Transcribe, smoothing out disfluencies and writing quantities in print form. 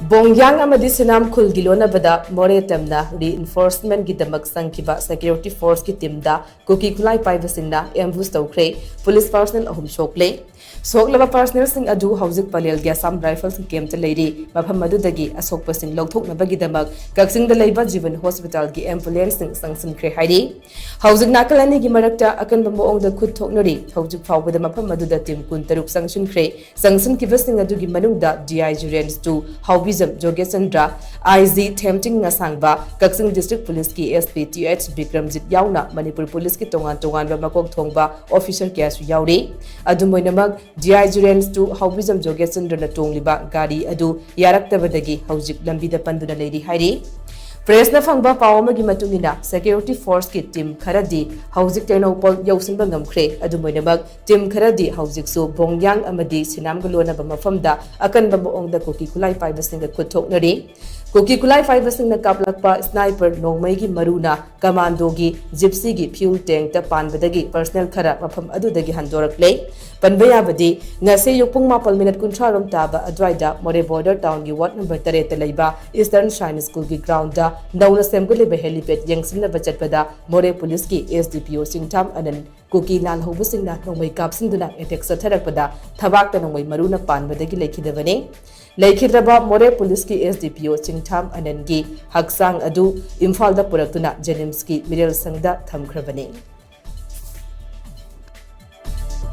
Bongyang amadi Sinam khul lonnabada Moreh Tamna reinforcement gidamak Changkhiba security force ki timda Kuki khutlai paiba singna Ambuse Tourakhre police personnel ahum shokle Sokle personnel sing adu hauzik palel gasam rifles game te leiri mafam madudagi asok pasing logthoknaba gidamak kaksing da leiba jivan hospital gi ambulance sing sangsin khre hairi hauzik nakalani gi marakta akan bamoong da khut thoknari hauzik phawbada mafam maduda tim kun taruk sangsin khre sangsin ki vasing adu gi manungda dig range 2 Haubizam Jogesandra IZ tempting Nasangba Kaksing District Police ki SP TH Bikramjit Yauna Manipuri Police ki tongan makok thongba officer kyasu yauri adumoinamag dig range 2 Haubizam Jogesandra na tongliba gari adu yaraktabadagi haujik lambida panduna leiri hairi Press na fangba pawamagi matungina security force ki team kharadi haujik tenopol yausinba ngamkhre adumoinamag team kharadi haujik su Bongyang amadi Sinam galona ba mafamda akan ba moongda Kuki khutlai paiba singa khuthoknari Kuki khutlai paiba singna kaplakpa sniper nongmai gi maruna commando gi gypsy gi fuel tank ta panbadagi personnel khara mafam adudagi handorakle panbaya badi ngase yokpung mapal minute kunthra rom taba adwaida Moreh border town gi ward number 3 ta leiba Eastern Shine School gi ground da nauna semgule be helipad yangsinna bachatpada Moreh police ki SDPO singtam anan Kuki lan hobu singna nongmai kapsinduna attack satharakpada thabak ta nongmai maruna panbadagi lekhidabane Laikhiraba Moreh police ki SDPO Chingtham Anangi Haksang adu Imphal da Puraktuna Jenims ki Middle Sangda thamkhrabane